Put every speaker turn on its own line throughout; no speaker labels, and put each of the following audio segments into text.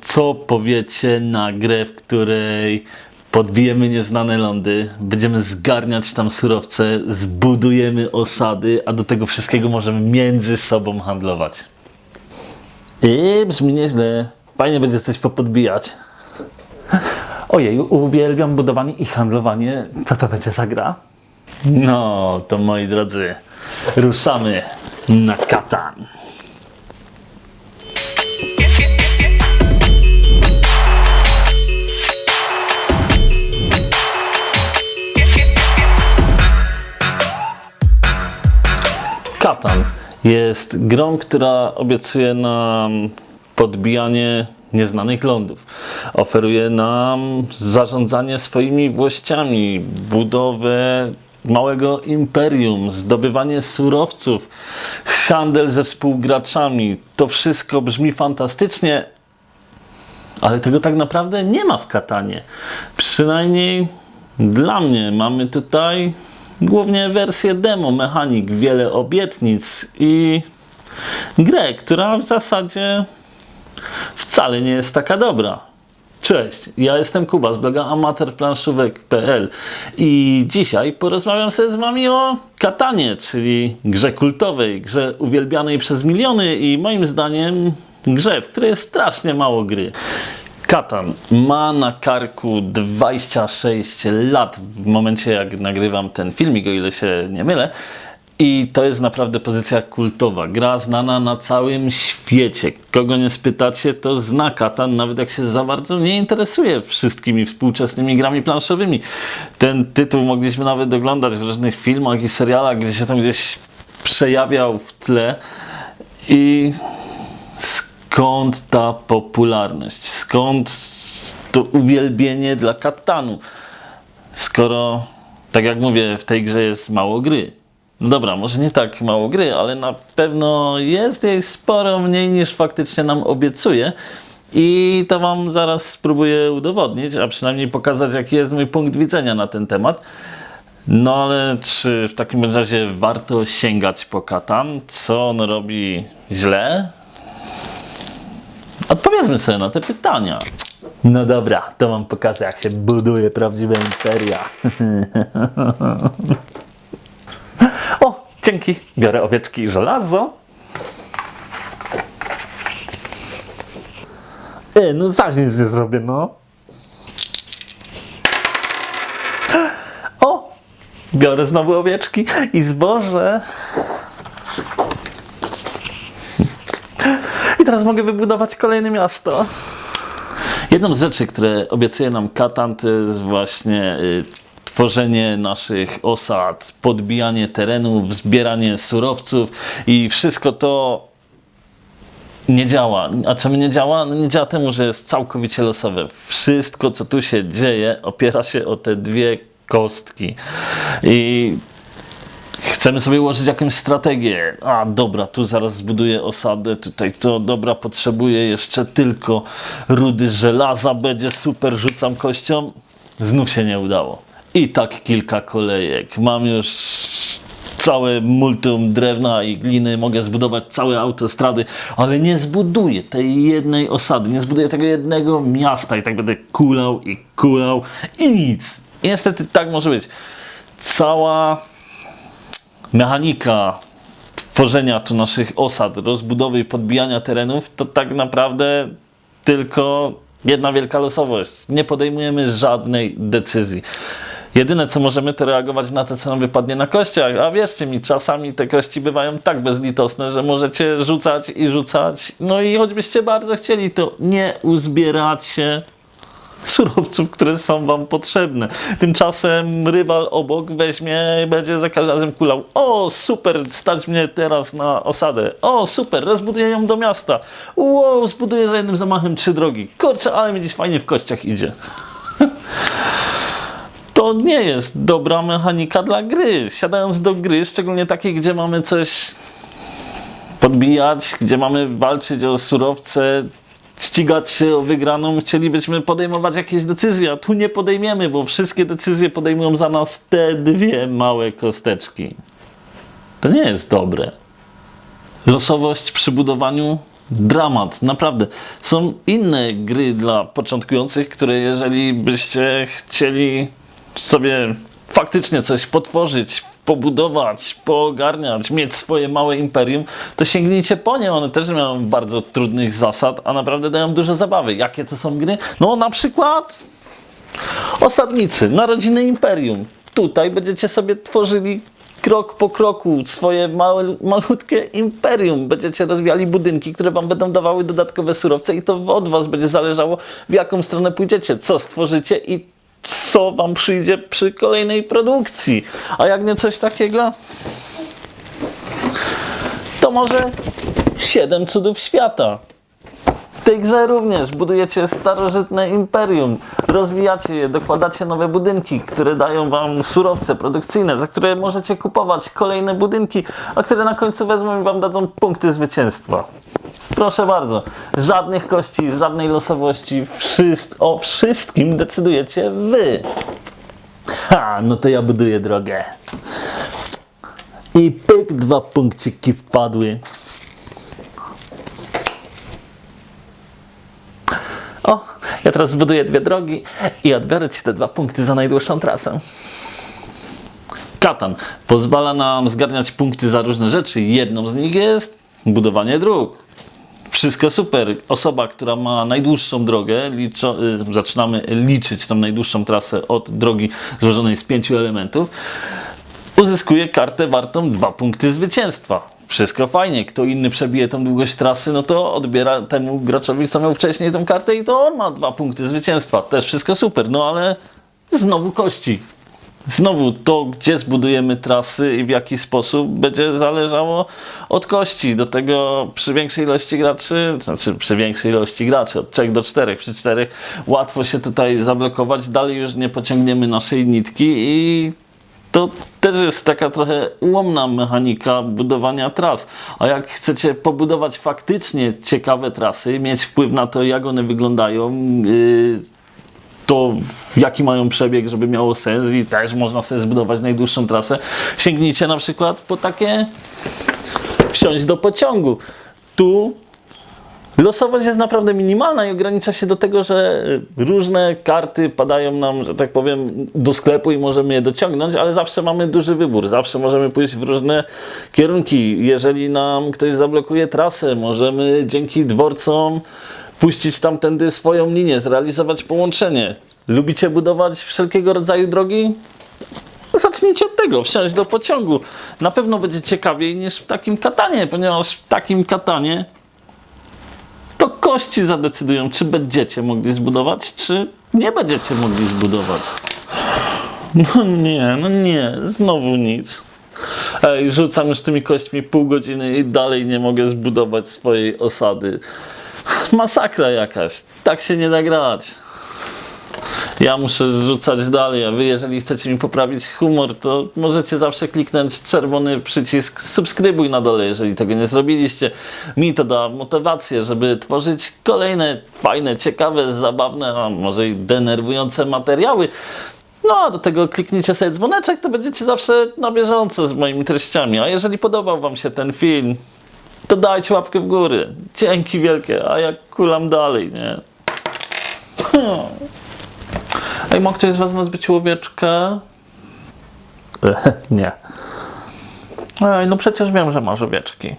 Co powiecie na grę, w której podbijemy nieznane lądy, będziemy zgarniać tam surowce, zbudujemy osady, a do tego wszystkiego możemy między sobą handlować? Brzmi nieźle. Fajnie będzie coś popodbijać. Ojej, uwielbiam budowanie i handlowanie. Co to będzie za gra? No, to moi drodzy, ruszamy na Katan. Katan jest grą, która obiecuje nam podbijanie nieznanych lądów. Oferuje nam zarządzanie swoimi włościami, budowę małego imperium, zdobywanie surowców, handel ze współgraczami. To wszystko brzmi fantastycznie, ale tego tak naprawdę nie ma w Katanie. Przynajmniej dla mnie. Mamy tutaj głównie wersję demo, mechanik, wiele obietnic i grę, która w zasadzie wcale nie jest taka dobra. Cześć, ja jestem Kuba z bloga amatorplanszówek.pl i dzisiaj porozmawiam sobie z wami o Katanie, czyli grze kultowej, grze uwielbianej przez miliony i moim zdaniem grze, w której jest strasznie mało gry. Katan ma na karku 26 lat w momencie, jak nagrywam ten filmik, o ile się nie mylę. I to jest naprawdę pozycja kultowa. Gra znana na całym świecie. Kogo nie spytacie, to zna Katan, nawet jak się za bardzo nie interesuje wszystkimi współczesnymi grami planszowymi. Ten tytuł mogliśmy nawet oglądać w różnych filmach i serialach, gdzie się tam gdzieś przejawiał w tle. I skąd ta popularność? Skąd to uwielbienie dla Katanu? Skoro, tak jak mówię, w tej grze jest mało gry. No dobra, może nie tak mało gry, ale na pewno jest jej sporo mniej niż faktycznie nam obiecuje. I to wam zaraz spróbuję udowodnić, a przynajmniej pokazać, jaki jest mój punkt widzenia na ten temat. No ale czy w takim razie warto sięgać po Katan? Co on robi źle? Odpowiedzmy sobie na te pytania. No dobra, to wam pokażę, jak się buduje prawdziwe imperia. O, dzięki. Biorę owieczki i żelazo. No zaś nic nie zrobię, no. O, biorę znowu owieczki i zboże. I teraz mogę wybudować kolejne miasto. Jedną z rzeczy, które obiecuje nam Katan, to jest właśnie tworzenie naszych osad, podbijanie terenów, zbieranie surowców i wszystko to nie działa. A czemu nie działa? No nie działa temu, że jest całkowicie losowe. Wszystko, co tu się dzieje, opiera się o te dwie kostki. I chcemy sobie ułożyć jakąś strategię. A dobra, tu zaraz zbuduję osadę, tutaj to, dobra, potrzebuję jeszcze tylko rudy żelaza, będzie super, rzucam kością. Znów się nie udało. I tak kilka kolejek. Mam już całe multum drewna i gliny, mogę zbudować całe autostrady, ale nie zbuduję tej jednej osady, nie zbuduję tego jednego miasta i tak będę kulał i nic. I niestety tak może być. Cała mechanika tworzenia tu naszych osad, rozbudowy i podbijania terenów to tak naprawdę tylko jedna wielka losowość. Nie podejmujemy żadnej decyzji. Jedyne co możemy, to reagować na to, co nam wypadnie na kościach. A wierzcie mi, czasami te kości bywają tak bezlitosne, że możecie rzucać i rzucać. No i choćbyście bardzo chcieli, to nie uzbieracie surowców, które są wam potrzebne. Tymczasem rywal obok weźmie, będzie za każdym razem kulał. O, super, stać mnie teraz na osadę. O, super, rozbuduję ją do miasta. Wow, zbuduję za jednym zamachem 3 drogi. Kurczę, ale mi dziś fajnie w kościach idzie. To nie jest dobra mechanika dla gry. Siadając do gry, szczególnie takiej, gdzie mamy coś podbijać, gdzie mamy walczyć o surowce, ścigać się o wygraną, chcielibyśmy podejmować jakieś decyzje, a tu nie podejmiemy, bo wszystkie decyzje podejmują za nas te dwie małe kosteczki. To nie jest dobre. Losowość przy budowaniu dramat, naprawdę. Są inne gry dla początkujących, które jeżeli byście chcieli sobie faktycznie coś potworzyć, pobudować, poogarniać, mieć swoje małe imperium, to sięgnijcie po nie. One też nie mają bardzo trudnych zasad, a naprawdę dają dużo zabawy. Jakie to są gry? No na przykład Osadnicy, Narodziny Imperium. Tutaj będziecie sobie tworzyli krok po kroku swoje malutkie imperium. Będziecie rozwijali budynki, które wam będą dawały dodatkowe surowce i to od was będzie zależało, w jaką stronę pójdziecie, co stworzycie i co wam przyjdzie przy kolejnej produkcji. A jak nie coś takiego, to może 7 cudów świata. W tej grze również budujecie starożytne imperium, rozwijacie je, dokładacie nowe budynki, które dają wam surowce produkcyjne, za które możecie kupować kolejne budynki, a które na końcu wezmą i wam dadzą punkty zwycięstwa. Proszę bardzo, żadnych kości, żadnej losowości, o wszystkim decydujecie wy. Ha, no to ja buduję drogę. I pyk, 2 punkciki wpadły. O, ja teraz zbuduję 2 drogi i odbiorę ci te 2 punkty za najdłuższą trasę. Katan pozwala nam zgarniać punkty za różne rzeczy. Jedną z nich jest budowanie dróg. Wszystko super. Osoba, która ma najdłuższą drogę, zaczynamy liczyć tą najdłuższą trasę od drogi złożonej z 5 elementów, uzyskuje kartę wartą 2 punkty zwycięstwa. Wszystko fajnie. Kto inny przebije tą długość trasy, no to odbiera temu graczowi, co miał wcześniej tą kartę i to on ma 2 punkty zwycięstwa. Też wszystko super. No ale znowu kości. Znowu to, gdzie zbudujemy trasy i w jaki sposób będzie zależało od kości. Do tego przy większej ilości graczy, od 3 do 4, przy 4 łatwo się tutaj zablokować. Dalej już nie pociągniemy naszej nitki i to też jest taka trochę ułomna mechanika budowania tras. A jak chcecie pobudować faktycznie ciekawe trasy, mieć wpływ na to, jak one wyglądają, to jaki mają przebieg, żeby miało sens i też można sobie zbudować najdłuższą trasę, sięgnijcie na przykład po takie wsiąść do pociągu. Tu losowość jest naprawdę minimalna i ogranicza się do tego, że różne karty padają nam, że tak powiem, do sklepu i możemy je dociągnąć, ale zawsze mamy duży wybór, zawsze możemy pójść w różne kierunki. Jeżeli nam ktoś zablokuje trasę, możemy dzięki dworcom puścić tamtędy swoją linię, zrealizować połączenie. Lubicie budować wszelkiego rodzaju drogi? Zacznijcie od tego, wsiąść do pociągu. Na pewno będzie ciekawiej niż w takim katanie, ponieważ w takim katanie to kości zadecydują, czy będziecie mogli zbudować, czy nie będziecie mogli zbudować. No nie, znowu nic. Ej, rzucam już tymi kośćmi pół godziny i dalej nie mogę zbudować swojej osady. Masakra jakaś. Tak się nie da grać. Ja muszę rzucać dalej, a wy jeżeli chcecie mi poprawić humor, to możecie zawsze kliknąć czerwony przycisk subskrybuj na dole, jeżeli tego nie zrobiliście. Mi to da motywację, żeby tworzyć kolejne fajne, ciekawe, zabawne, a może i denerwujące materiały. No a do tego kliknijcie sobie dzwoneczek, to będziecie zawsze na bieżąco z moimi treściami. A jeżeli podobał wam się ten film, to dajcie łapkę w górę. Dzięki wielkie, a ja kulam dalej, nie? Ej, mógł ktoś z was nazwać owieczkę? Nie. Ej, no przecież wiem, że masz owieczki.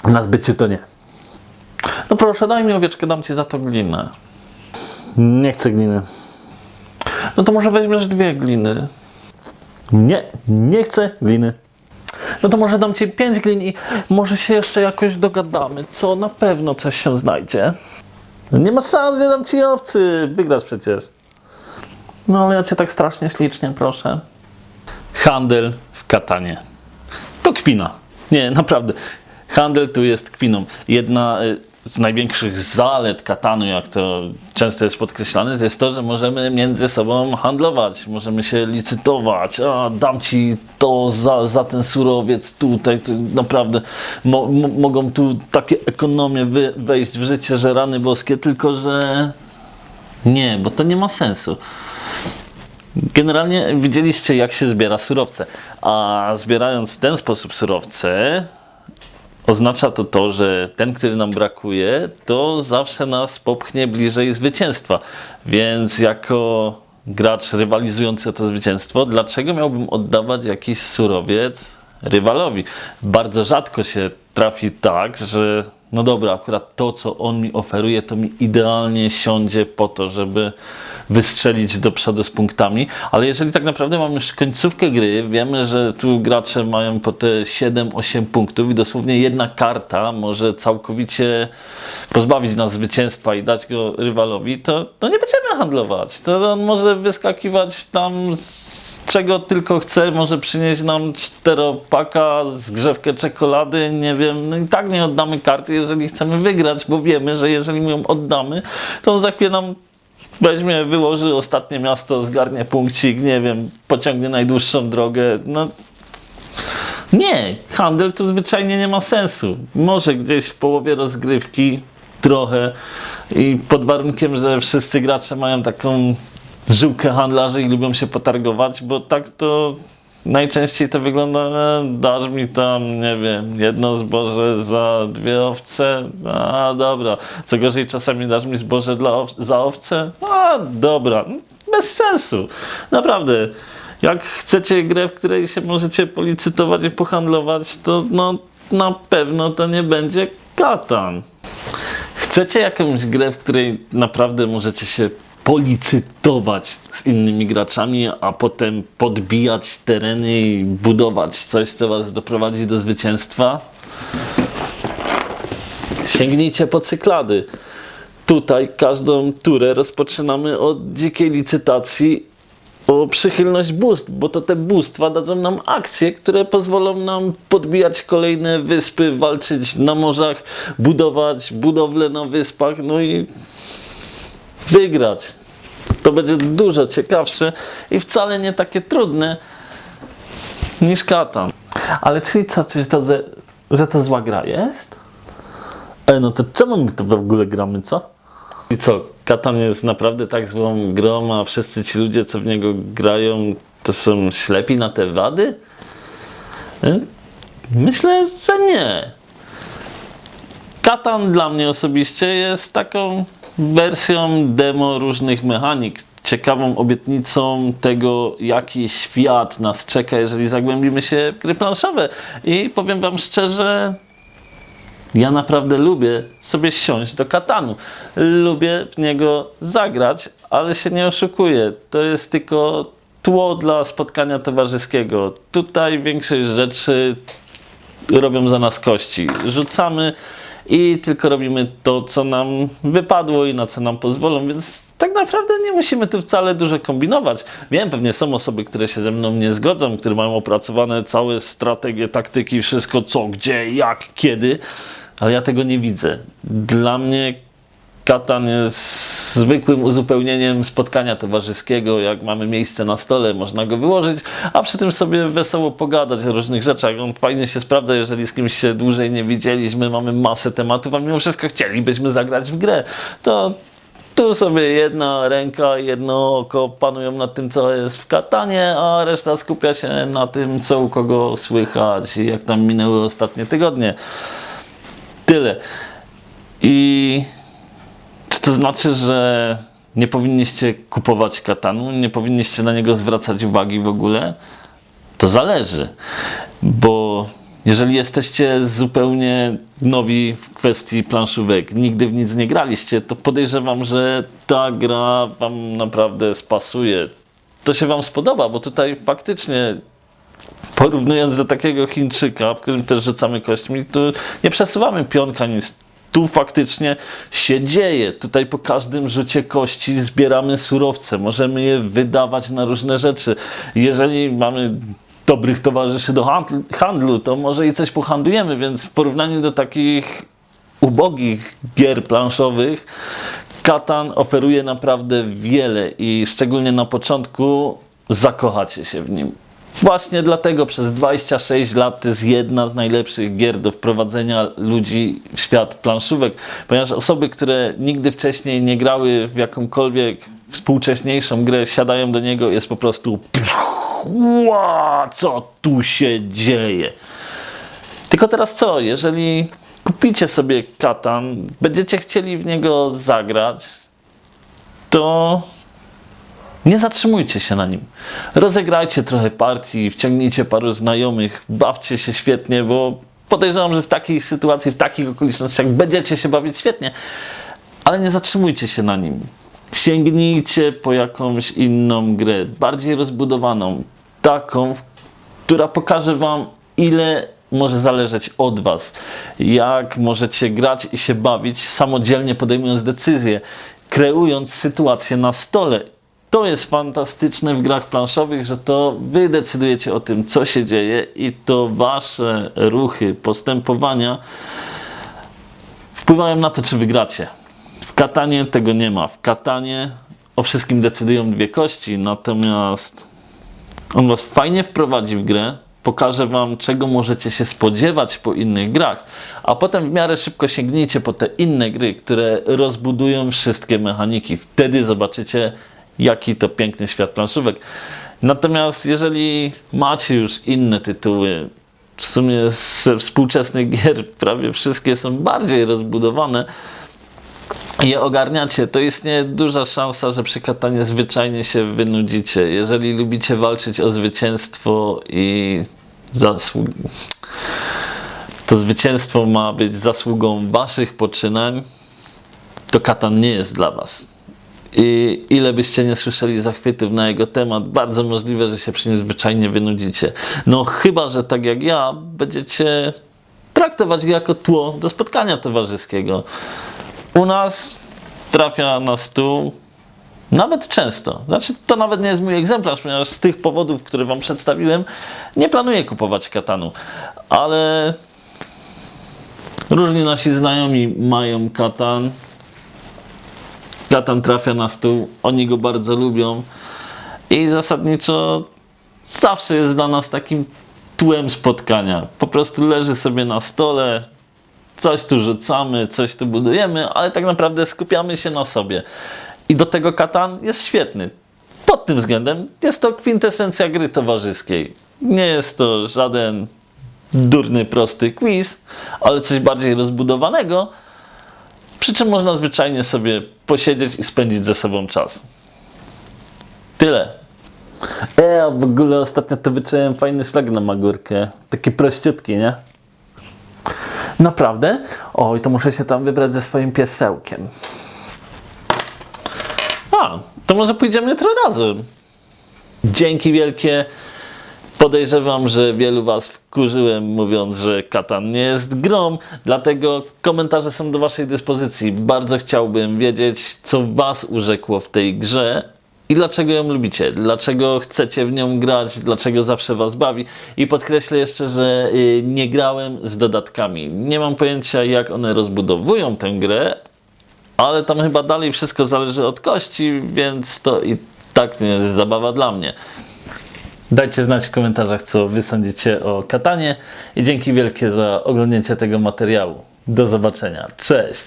Nazbyć cię to nie. No proszę, daj mi owieczkę, dam ci za to glinę. Nie chcę gliny. No to może weźmiesz 2 gliny. Nie chcę gliny. No to może dam ci 5 glin i może się jeszcze jakoś dogadamy, co na pewno coś się znajdzie. Nie masz szans, nie dam ci owcy, wygrasz przecież. No ale ja cię tak strasznie ślicznie proszę. Handel w katanie. To kpina. Nie, naprawdę. Handel tu jest kpiną. Jedna z największych zalet katanu, jak to często jest podkreślane, to jest to, że możemy między sobą handlować, możemy się licytować, a dam ci to za ten surowiec tutaj, to naprawdę mogą tu takie ekonomie wejść w życie, że rany boskie, tylko że nie, bo to nie ma sensu. Generalnie widzieliście, jak się zbiera surowce, a zbierając w ten sposób surowce, oznacza to, że ten, który nam brakuje, to zawsze nas popchnie bliżej zwycięstwa. Więc jako gracz rywalizujący o to zwycięstwo, dlaczego miałbym oddawać jakiś surowiec rywalowi? Bardzo rzadko się trafi tak, że no dobra, akurat to, co on mi oferuje, to mi idealnie siądzie po to, żeby wystrzelić do przodu z punktami, ale jeżeli tak naprawdę mamy już końcówkę gry, wiemy, że tu gracze mają po te 7-8 punktów i dosłownie jedna karta może całkowicie pozbawić nas zwycięstwa i dać go rywalowi, to nie będziemy handlować. To on może wyskakiwać tam z czego tylko chce, może przynieść nam 4-paka, zgrzewkę czekolady, nie wiem, no i tak nie oddamy karty, jeżeli chcemy wygrać, bo wiemy, że jeżeli my ją oddamy, to on za chwilę nam weźmie, wyłoży ostatnie miasto, zgarnie punkcik, nie wiem, pociągnie najdłuższą drogę. No nie, handel tu zwyczajnie nie ma sensu. Może gdzieś w połowie rozgrywki trochę i pod warunkiem, że wszyscy gracze mają taką żyłkę handlarzy i lubią się potargować, bo tak to najczęściej to wygląda, dasz mi tam, nie wiem, jedno zboże za 2 owce, a dobra. Co gorzej, czasami dasz mi zboże za owce, a dobra. Bez sensu. Naprawdę. Jak chcecie grę, w której się możecie policytować i pohandlować, to no, na pewno to nie będzie Katan. Chcecie jakąś grę, w której naprawdę możecie się policytować z innymi graczami, a potem podbijać tereny i budować coś, co was doprowadzi do zwycięstwa? Sięgnijcie po Cyklady. Tutaj każdą turę rozpoczynamy od dzikiej licytacji o przychylność bóstw, bo to te bóstwa dadzą nam akcje, które pozwolą nam podbijać kolejne wyspy, walczyć na morzach, budować budowle na wyspach, no i wygrać. To będzie dużo ciekawsze i wcale nie takie trudne niż Katan. Ale czyli co, że to zła gra jest? No to czemu my to w ogóle gramy, co? I co, Katan jest naprawdę tak złą grą, a wszyscy ci ludzie, co w niego grają, to są ślepi na te wady? Myślę, że nie. Katan dla mnie osobiście jest taką wersją demo różnych mechanik. Ciekawą obietnicą tego, jaki świat nas czeka, jeżeli zagłębimy się w gry planszowe. I powiem wam szczerze, ja naprawdę lubię sobie siąść do Katanu. Lubię w niego zagrać, ale się nie oszukuję. To jest tylko tło dla spotkania towarzyskiego. Tutaj większość rzeczy robią za nas kości. Rzucamy i tylko robimy to, co nam wypadło i na co nam pozwolą, więc tak naprawdę nie musimy tu wcale dużo kombinować. Wiem, pewnie są osoby, które się ze mną nie zgodzą, które mają opracowane całe strategie, taktyki, wszystko co, gdzie, jak, kiedy, ale ja tego nie widzę. Dla mnie Katan jest zwykłym uzupełnieniem spotkania towarzyskiego. Jak mamy miejsce na stole, można go wyłożyć, a przy tym sobie wesoło pogadać o różnych rzeczach. On fajnie się sprawdza, jeżeli z kimś się dłużej nie widzieliśmy, mamy masę tematów, a mimo wszystko chcielibyśmy zagrać w grę. To tu sobie jedna ręka, jedno oko panują nad tym, co jest w Katanie, a reszta skupia się na tym, co u kogo słychać i jak tam minęły ostatnie tygodnie. Tyle. I czy to znaczy, że nie powinniście kupować Katanu, nie powinniście na niego zwracać uwagi w ogóle? To zależy, bo jeżeli jesteście zupełnie nowi w kwestii planszówek, nigdy w nic nie graliście, to podejrzewam, że ta gra wam naprawdę spasuje. To się wam spodoba, bo tutaj faktycznie, porównując do takiego Chińczyka, w którym też rzucamy kośćmi, to nie przesuwamy pionka, nic. Tu faktycznie się dzieje. Tutaj po każdym rzucie kości zbieramy surowce. Możemy je wydawać na różne rzeczy. Jeżeli mamy dobrych towarzyszy do handlu, to może i coś pohandlujemy, więc w porównaniu do takich ubogich gier planszowych Katan oferuje naprawdę wiele i szczególnie na początku zakochacie się w nim. Właśnie dlatego przez 26 lat to jest jedna z najlepszych gier do wprowadzenia ludzi w świat planszówek, ponieważ osoby, które nigdy wcześniej nie grały w jakąkolwiek współcześniejszą grę, siadają do niego i jest po prostu co tu się dzieje? Tylko teraz co, jeżeli kupicie sobie Katan, będziecie chcieli w niego zagrać, to nie zatrzymujcie się na nim. Rozegrajcie trochę partii, wciągnijcie paru znajomych, bawcie się świetnie, bo podejrzewam, że w takiej sytuacji, w takich okolicznościach będziecie się bawić świetnie, ale nie zatrzymujcie się na nim. Sięgnijcie po jakąś inną grę, bardziej rozbudowaną, taką, która pokaże wam, ile może zależeć od was, jak możecie grać i się bawić, samodzielnie podejmując decyzje, kreując sytuację na stole. To jest fantastyczne w grach planszowych, że to wy decydujecie o tym, co się dzieje i to wasze ruchy, postępowania wpływają na to, czy wygracie. W Katanie tego nie ma. W Katanie o wszystkim decydują dwie kości, natomiast on was fajnie wprowadzi w grę, pokaże wam, czego możecie się spodziewać po innych grach, a potem w miarę szybko sięgnijcie po te inne gry, które rozbudują wszystkie mechaniki. Wtedy zobaczycie, jaki to piękny świat planszówek. Natomiast jeżeli macie już inne tytuły, w sumie ze współczesnych gier prawie wszystkie są bardziej rozbudowane, je ogarniacie, to istnieje duża szansa, że przy Katanie zwyczajnie się wynudzicie. Jeżeli lubicie walczyć o zwycięstwo i to zwycięstwo ma być zasługą waszych poczynań, to Katan nie jest dla was. I ile byście nie słyszeli zachwytów na jego temat, bardzo możliwe, że się przy nim zwyczajnie wynudzicie. No chyba, że tak jak ja, będziecie traktować go jako tło do spotkania towarzyskiego. U nas trafia na stół nawet często. Znaczy, to nawet nie jest mój egzemplarz, ponieważ z tych powodów, które wam przedstawiłem, nie planuję kupować Katanu. Ale różni nasi znajomi mają Katan. Katan trafia na stół, oni go bardzo lubią i zasadniczo zawsze jest dla nas takim tłem spotkania. Po prostu leży sobie na stole, coś tu rzucamy, coś tu budujemy, ale tak naprawdę skupiamy się na sobie. I do tego Katan jest świetny. Pod tym względem jest to kwintesencja gry towarzyskiej. Nie jest to żaden durny, prosty quiz, ale coś bardziej rozbudowanego, przy czym można zwyczajnie sobie posiedzieć i spędzić ze sobą czas. Tyle. W ogóle ostatnio to wyczułem fajny szlak na Magórkę. Taki prościutki, nie? Naprawdę? Oj, to muszę się tam wybrać ze swoim piesełkiem. To może pójdziemy jutro razem. Dzięki wielkie. Podejrzewam, że wielu was wkurzyłem, mówiąc, że Katan nie jest grą, dlatego komentarze są do waszej dyspozycji. Bardzo chciałbym wiedzieć, co was urzekło w tej grze i dlaczego ją lubicie, dlaczego chcecie w nią grać, dlaczego zawsze was bawi. I podkreślę jeszcze, że nie grałem z dodatkami. Nie mam pojęcia, jak one rozbudowują tę grę, ale tam chyba dalej wszystko zależy od kości, więc to i tak nie jest zabawa dla mnie. Dajcie znać w komentarzach, co wy sądzicie o Katanie i dzięki wielkie za oglądnięcie tego materiału. Do zobaczenia. Cześć!